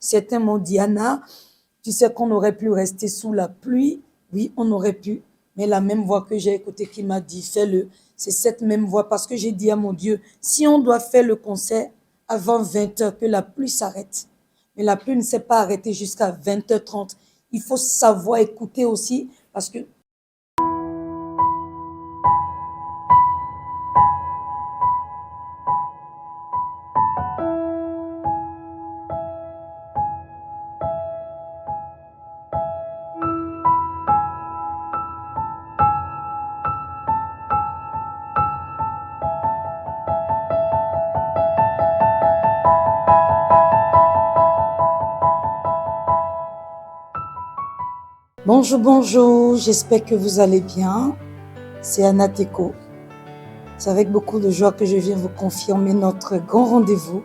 Certains m'ont dit, Anna, tu sais qu'on aurait pu rester sous la pluie. Oui, on aurait pu. Mais la même voix que j'ai écoutée qui m'a dit, fais-le. C'est cette même voix parce que j'ai dit à mon Dieu, si on doit faire le concert avant 20h, que la pluie s'arrête. Mais la pluie ne s'est pas arrêtée jusqu'à 20h30. Il faut savoir écouter aussi parce que bonjour, bonjour, j'espère que vous allez bien. C'est Anna Teko. C'est avec beaucoup de joie que je viens vous confirmer notre grand rendez-vous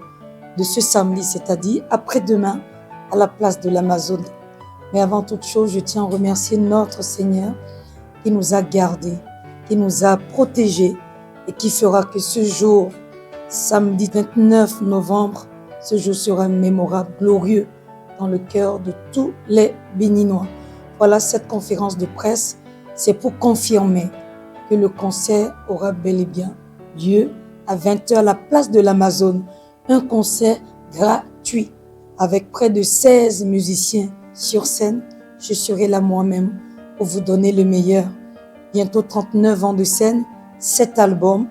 de ce samedi, c'est-à-dire après-demain, à la place de l'Amazone. Mais avant toute chose, je tiens à remercier notre Seigneur qui nous a gardés, qui nous a protégés et qui fera que ce jour, samedi 29 novembre, ce jour sera mémorable, glorieux dans le cœur de tous les Béninois. Voilà, cette conférence de presse, c'est pour confirmer que le concert aura bel et bien lieu à 20h à la place de l'Amazone. Un concert gratuit avec près de 16 musiciens sur scène. Je serai là moi-même pour vous donner le meilleur. Bientôt 39 ans de scène, 7 albums.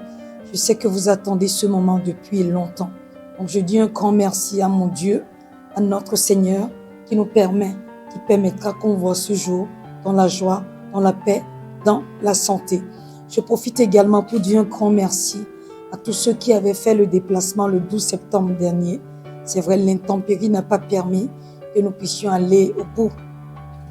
Je sais que vous attendez ce moment depuis longtemps. Donc je dis un grand merci à mon Dieu, à notre Seigneur qui nous permettra qu'on voit ce jour dans la joie, dans la paix, dans la santé. Je profite également pour dire un grand merci à tous ceux qui avaient fait le déplacement le 12 septembre dernier. C'est vrai, l'intempérie n'a pas permis que nous puissions aller au bout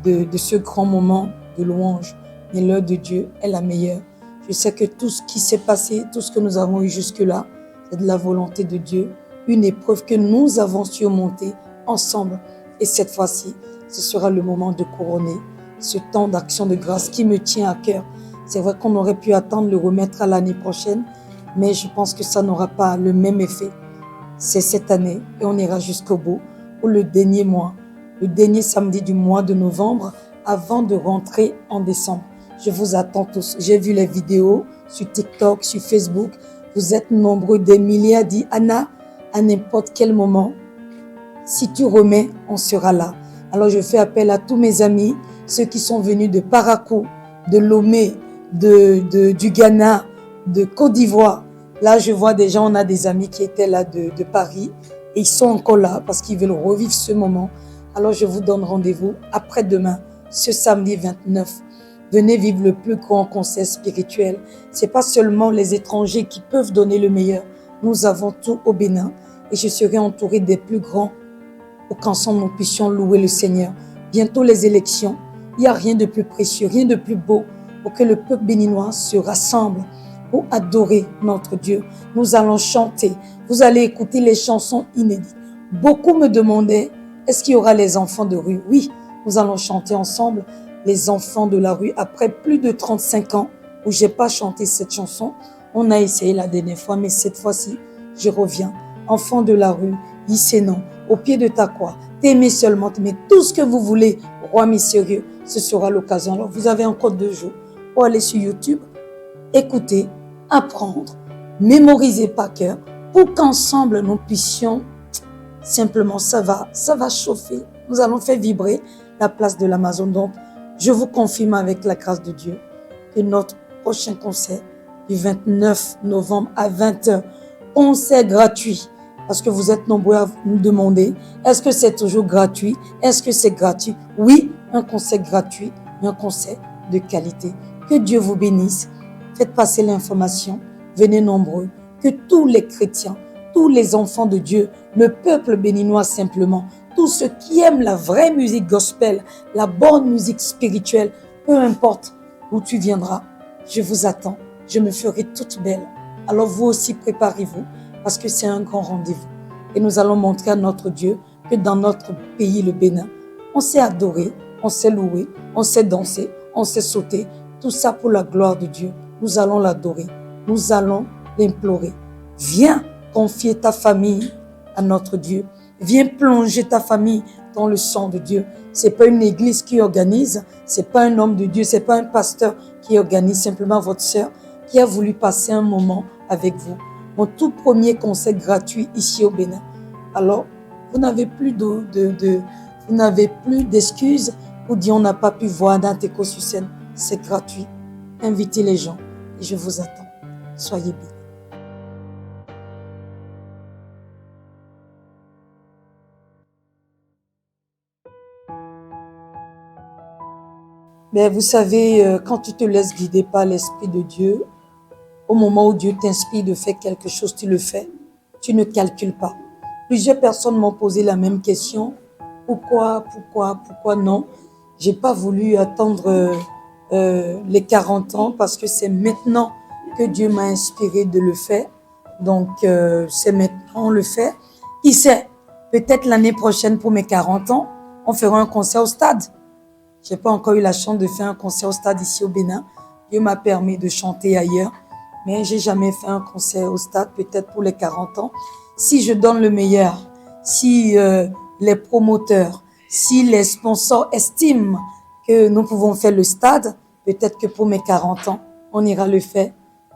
de ce grand moment de louange. Mais l'heure de Dieu est la meilleure. Je sais que tout ce qui s'est passé, tout ce que nous avons eu jusque-là, c'est de la volonté de Dieu. Une épreuve que nous avons surmontée ensemble. Et cette fois-ci, ce sera le moment de couronner ce temps d'action de grâce qui me tient à cœur. C'est vrai qu'on aurait pu attendre le remettre à l'année prochaine, mais je pense que ça n'aura pas le même effet. C'est cette année et on ira jusqu'au bout pour le dernier mois, le dernier samedi du mois de novembre avant de rentrer en décembre. Je vous attends tous. J'ai vu les vidéos sur TikTok, sur Facebook. Vous êtes nombreux, des milliers à dire Anna, à n'importe quel moment, si tu remets, on sera là. Alors je fais appel à tous mes amis, ceux qui sont venus de Parakou, de Lomé, du Ghana, de Côte d'Ivoire. Là, je vois déjà, on a des amis qui étaient là de Paris et ils sont encore là parce qu'ils veulent revivre ce moment. Alors, je vous donne rendez-vous après-demain, ce samedi 29. Venez vivre le plus grand concert spirituel. C'est pas seulement les étrangers qui peuvent donner le meilleur. Nous avons tout au Bénin et je serai entouré des plus grands pour qu'ensemble nous puissions louer le Seigneur. Bientôt les élections. Il n'y a rien de plus précieux, rien de plus beau pour que le peuple béninois se rassemble pour adorer notre Dieu. Nous allons chanter. Vous allez écouter les chansons inédites. Beaucoup me demandaient, est-ce qu'il y aura les enfants de rue? Oui, nous allons chanter ensemble les enfants de la rue. Après plus de 35 ans où je n'ai pas chanté cette chanson, on a essayé la dernière fois, mais cette fois-ci, je reviens. Enfants de la rue, Yissénon, au pied de ta croix, t'aimer seulement, mais tout ce que vous voulez, roi mystérieux, ce sera l'occasion. Alors, vous avez encore 2 jours pour aller sur YouTube, écouter, apprendre, mémoriser par cœur, pour qu'ensemble nous puissions simplement, ça va chauffer. Nous allons faire vibrer la place de l'Amazone. Donc, je vous confirme avec la grâce de Dieu que notre prochain concert du 29 novembre à 20h, concert gratuit, parce que vous êtes nombreux à nous demander, est-ce que c'est toujours gratuit? Est-ce que c'est gratuit? Oui, un concert gratuit, mais un concert de qualité. Que Dieu vous bénisse. Faites passer l'information. Venez nombreux. Que tous les chrétiens, tous les enfants de Dieu, le peuple béninois simplement, tous ceux qui aiment la vraie musique gospel, la bonne musique spirituelle, peu importe où tu viendras, je vous attends. Je me ferai toute belle. Alors vous aussi, préparez-vous parce que c'est un grand rendez-vous. Et nous allons montrer à notre Dieu que dans notre pays, le Bénin, on sait adorer, on sait louer, on sait danser, on sait sauter. Tout ça pour la gloire de Dieu. Nous allons l'adorer. Nous allons l'implorer. Viens confier ta famille à notre Dieu. Viens plonger ta famille dans le sang de Dieu. C'est pas une église qui organise, c'est pas un homme de Dieu, c'est pas un pasteur qui organise, simplement votre sœur qui a voulu passer un moment avec vous. Mon tout premier conseil gratuit ici au Bénin. Alors, vous n'avez plus d'excuses pour dire on n'a pas pu voir Nateko sur scène. C'est gratuit. Invitez les gens et je vous attends. Soyez bénis. Mais vous savez, quand tu te laisses guider par l'Esprit de Dieu, au moment où Dieu t'inspire de faire quelque chose, tu le fais. Tu ne calcules pas. Plusieurs personnes m'ont posé la même question. Pourquoi non? J'ai pas voulu attendre les 40 ans parce que c'est maintenant que Dieu m'a inspiré de le faire. Donc, c'est maintenant on le fait. Qui sait, peut-être l'année prochaine pour mes 40 ans, on fera un concert au stade. J'ai pas encore eu la chance de faire un concert au stade ici au Bénin. Dieu m'a permis de chanter ailleurs, mais j'ai jamais fait un concert au stade, peut-être pour les 40 ans. Si je donne le meilleur, si les promoteurs, si les sponsors estiment que nous pouvons faire le stade, peut-être que pour mes 40 ans, on ira le faire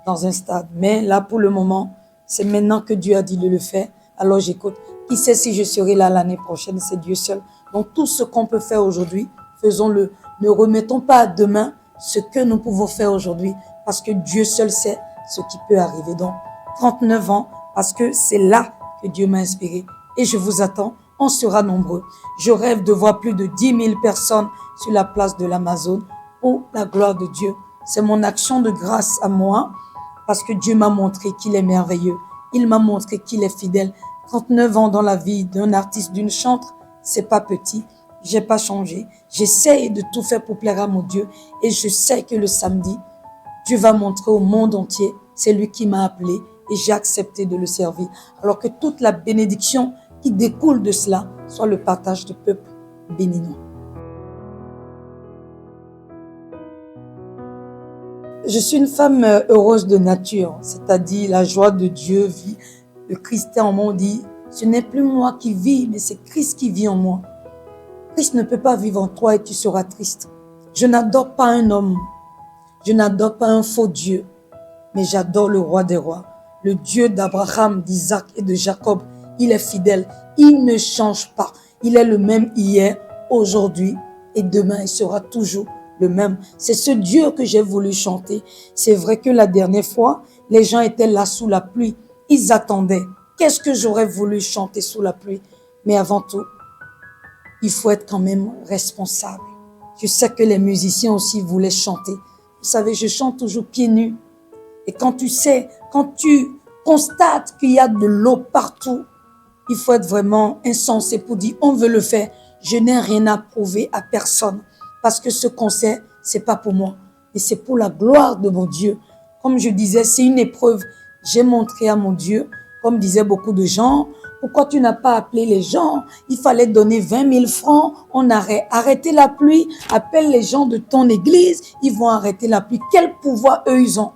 dans un stade. Mais là, pour le moment, c'est maintenant que Dieu a dit de le faire. Alors j'écoute. Qui sait si je serai là l'année prochaine, c'est Dieu seul. Donc tout ce qu'on peut faire aujourd'hui, faisons-le. Ne remettons pas à demain ce que nous pouvons faire aujourd'hui parce que Dieu seul sait ce qui peut arriver. Donc, 39 ans, parce que c'est là que Dieu m'a inspiré. Et je vous attends, on sera nombreux. Je rêve de voir plus de 10 000 personnes sur la place de l'Amazone pour la gloire de Dieu. C'est mon action de grâce à moi parce que Dieu m'a montré qu'il est merveilleux. Il m'a montré qu'il est fidèle. 39 ans dans la vie d'un artiste, d'une chanteuse, c'est pas petit. J'ai pas changé. J'essaie de tout faire pour plaire à mon Dieu et je sais que le samedi, Dieu va montrer au monde entier, c'est lui qui m'a appelé et j'ai accepté de le servir. Alors que toute la bénédiction qui découle de cela soit le partage du peuple béninois. Je suis une femme heureuse de nature, c'est-à-dire la joie de Dieu vit. Le Christ en moi dit, ce n'est plus moi qui vis, mais c'est Christ qui vit en moi. Christ ne peut pas vivre en toi et tu seras triste. Je n'adore pas un homme. Je n'adore pas un faux Dieu. Mais j'adore le roi des rois. Le Dieu d'Abraham, d'Isaac et de Jacob. Il est fidèle. Il ne change pas. Il est le même hier, aujourd'hui et demain. Il sera toujours le même. C'est ce Dieu que j'ai voulu chanter. C'est vrai que la dernière fois, les gens étaient là sous la pluie. Ils attendaient. Qu'est-ce que j'aurais voulu chanter sous la pluie? Mais avant tout, il faut être quand même responsable. Je sais que les musiciens aussi voulaient chanter. Vous savez, je chante toujours pieds nus. Et quand tu constates qu'il y a de l'eau partout, il faut être vraiment insensé pour dire, on veut le faire. Je n'ai rien à prouver à personne. Parce que ce concert, c'est pas pour moi. Mais c'est pour la gloire de mon Dieu. Comme je disais, c'est une épreuve. J'ai montré à mon Dieu, comme disaient beaucoup de gens, pourquoi tu n'as pas appelé les gens? Il fallait donner 20 000 francs. On arrêté la pluie. Appelle les gens de ton église. Ils vont arrêter la pluie. Quel pouvoir eux ils ont?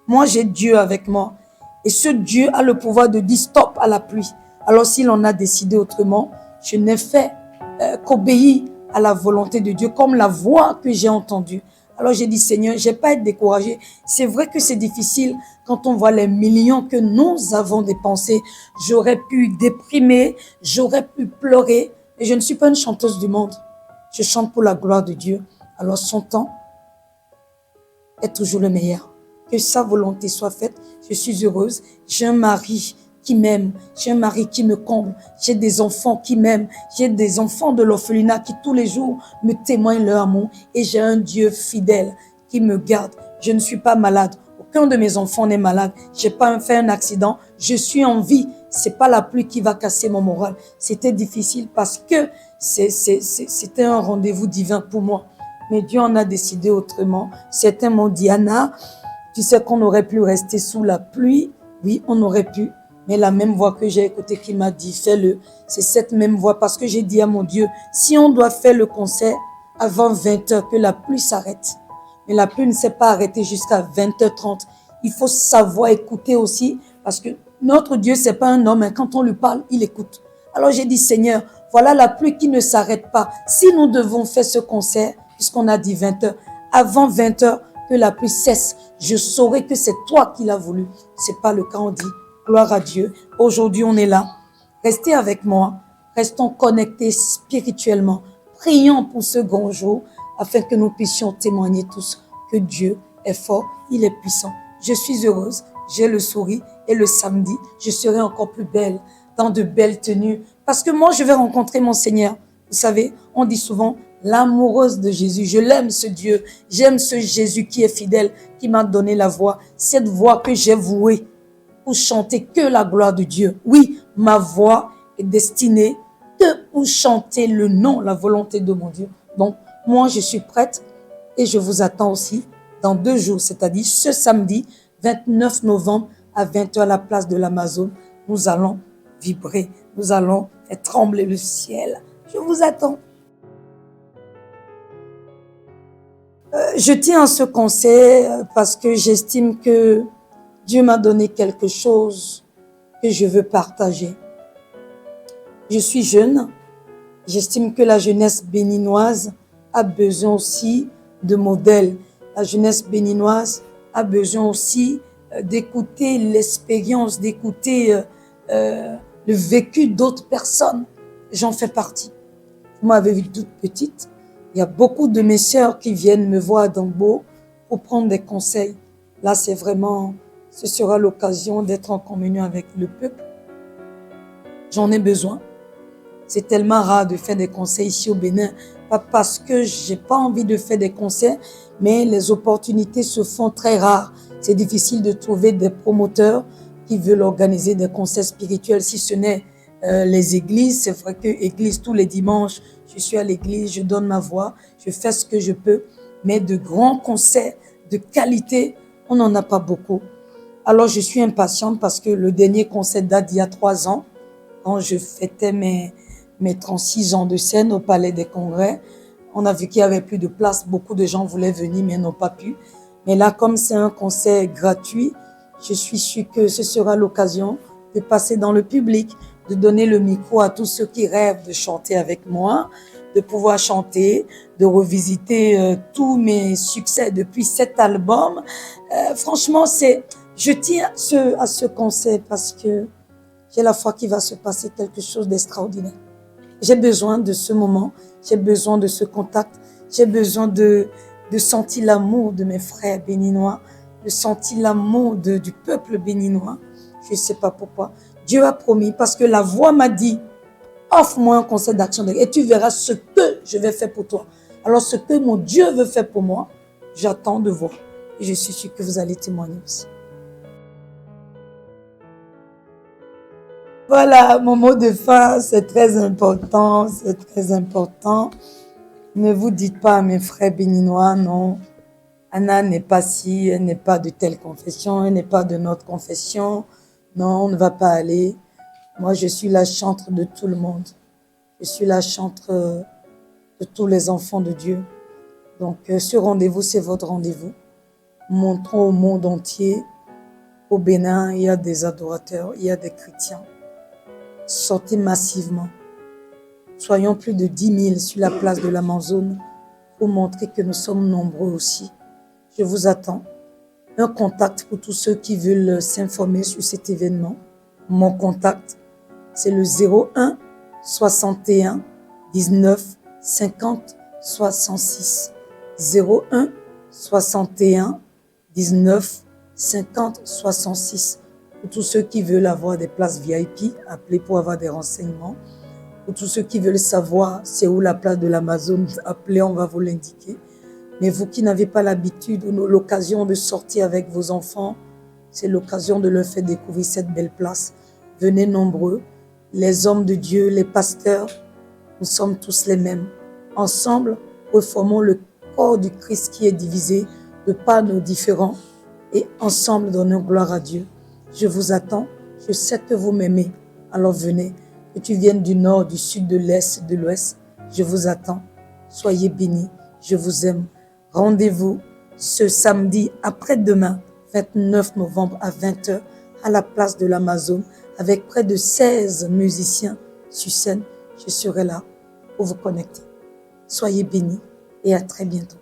Moi, j'ai Dieu avec moi. Et ce Dieu a le pouvoir de dire stop à la pluie. Alors s'il en a décidé autrement, je n'ai fait qu'obéir à la volonté de Dieu comme la voix que j'ai entendue. Alors j'ai dit, Seigneur, je n'ai pas été découragé. C'est vrai que c'est difficile quand on voit les millions que nous avons dépensés. J'aurais pu déprimer, j'aurais pu pleurer. Et je ne suis pas une chanteuse du monde. Je chante pour la gloire de Dieu. Alors son temps est toujours le meilleur. Que sa volonté soit faite. Je suis heureuse. J'ai un mari qui m'aime. J'ai un mari qui me comble. J'ai des enfants qui m'aiment. J'ai des enfants de l'orphelinat qui tous les jours me témoignent leur amour. Et j'ai un Dieu fidèle qui me garde. Je ne suis pas malade. Aucun de mes enfants n'est malade. J'ai pas fait un accident. Je suis en vie. C'est pas la pluie qui va casser mon moral. C'était difficile parce que c'était un rendez-vous divin pour moi. Mais Dieu en a décidé autrement. Certains m'ont dit, Anna, tu sais qu'on aurait pu rester sous la pluie. Oui, on aurait pu. Mais la même voix que j'ai écoutée qui m'a dit, fais-le. C'est cette même voix parce que j'ai dit à mon Dieu, si on doit faire le concert avant 20h, que la pluie s'arrête. Mais la pluie ne s'est pas arrêtée jusqu'à 20h30. Il faut savoir écouter aussi parce que notre Dieu, c'est pas un homme. Hein. Quand on lui parle, il écoute. Alors j'ai dit, Seigneur, voilà la pluie qui ne s'arrête pas. Si nous devons faire ce concert, puisqu'on a dit 20 heures, avant 20 heures, que la pluie cesse, je saurai que c'est toi qui l'as voulu. C'est pas le cas, on dit, gloire à Dieu. Aujourd'hui, on est là. Restez avec moi. Restons connectés spirituellement. Prions pour ce grand jour afin que nous puissions témoigner tous que Dieu est fort, il est puissant. Je suis heureuse, j'ai le sourire et le samedi, je serai encore plus belle dans de belles tenues parce que moi, je vais rencontrer mon Seigneur. Vous savez, on dit souvent l'amoureuse de Jésus. Je l'aime, ce Dieu. J'aime ce Jésus qui est fidèle, qui m'a donné la voix. Cette voix que j'ai vouée pour chanter que la gloire de Dieu. Oui, ma voix est destinée que pour chanter le nom, la volonté de mon Dieu. Donc, moi, je suis prête et je vous attends aussi dans 2 jours, c'est-à-dire ce samedi 29 novembre à 20h à la place de l'Amazon. Nous allons vibrer, nous allons faire trembler le ciel. Je vous attends. Je tiens à ce concert parce que j'estime que Dieu m'a donné quelque chose que je veux partager. Je suis jeune. J'estime que la jeunesse béninoise a besoin aussi de modèles. La jeunesse béninoise a besoin aussi d'écouter l'expérience, d'écouter le vécu d'autres personnes. J'en fais partie. Vous m'avez vu toute petite. Il y a beaucoup de mes sœurs qui viennent me voir à Dambo pour prendre des conseils. Là, c'est vraiment, ce sera l'occasion d'être en communion avec le peuple. J'en ai besoin. C'est tellement rare de faire des concerts ici au Bénin. Pas parce que j'ai pas envie de faire des concerts, mais les opportunités se font très rares. C'est difficile de trouver des promoteurs qui veulent organiser des concerts spirituels, si ce n'est les églises. C'est vrai que église, tous les dimanches, je suis à l'église, je donne ma voix, je fais ce que je peux. Mais de grands concerts de qualité, on n'en a pas beaucoup. Alors, je suis impatiente parce que le dernier concert date d'il y a 3 ans, quand je fêtais mes 36 ans de scène au Palais des Congrès. On a vu qu'il y avait plus de place. Beaucoup de gens voulaient venir, mais n'ont pas pu. Mais là, comme c'est un concert gratuit, je suis sûre que ce sera l'occasion de passer dans le public, de donner le micro à tous ceux qui rêvent de chanter avec moi, de pouvoir chanter, de revisiter tous mes succès depuis 7 albums. Franchement, je tiens à ce concert parce que j'ai la foi qu'il va se passer quelque chose d'extraordinaire. J'ai besoin de ce moment, j'ai besoin de ce contact, j'ai besoin de sentir l'amour de mes frères béninois, de sentir l'amour du peuple béninois. Je ne sais pas pourquoi. Dieu a promis parce que la voix m'a dit, offre-moi un concert d'action et tu verras ce que je vais faire pour toi. Alors ce que mon Dieu veut faire pour moi, j'attends de voir. Et je suis sûre que vous allez témoigner aussi. Voilà, mon mot de fin, c'est très important, c'est très important. Ne vous dites pas à mes frères béninois, non, Anna n'est pas ci, elle n'est pas de telle confession, elle n'est pas de notre confession. Non, on ne va pas aller. Moi, je suis la chantre de tout le monde. Je suis la chantre de tous les enfants de Dieu. Donc, ce rendez-vous, c'est votre rendez-vous. Montrons au monde entier, au Bénin, il y a des adorateurs, il y a des chrétiens. Sortez massivement. Soyons plus de 10 000 sur la place de l'Amazon pour montrer que nous sommes nombreux aussi. Je vous attends. Un contact pour tous ceux qui veulent s'informer sur cet événement. Mon contact, c'est le 01 61 19 50 66. 01 61 19 50 66. Pour tous ceux qui veulent avoir des places VIP, appelez pour avoir des renseignements. Pour tous ceux qui veulent savoir c'est où la place de l'Amazon, appelez, on va vous l'indiquer. Mais vous qui n'avez pas l'habitude ou l'occasion de sortir avec vos enfants, c'est l'occasion de leur faire découvrir cette belle place. Venez nombreux, les hommes de Dieu, les pasteurs, nous sommes tous les mêmes. Ensemble, reformons le corps du Christ qui est divisé de par nos différends et ensemble donnons gloire à Dieu. Je vous attends, je sais que vous m'aimez, alors venez, que tu viennes du nord, du sud, de l'est, de l'ouest, je vous attends. Soyez bénis, je vous aime. Rendez-vous ce samedi après-demain, 29 novembre à 20h, à la place de l'Amazon, avec près de 16 musiciens sur scène, je serai là pour vous connecter. Soyez bénis et à très bientôt.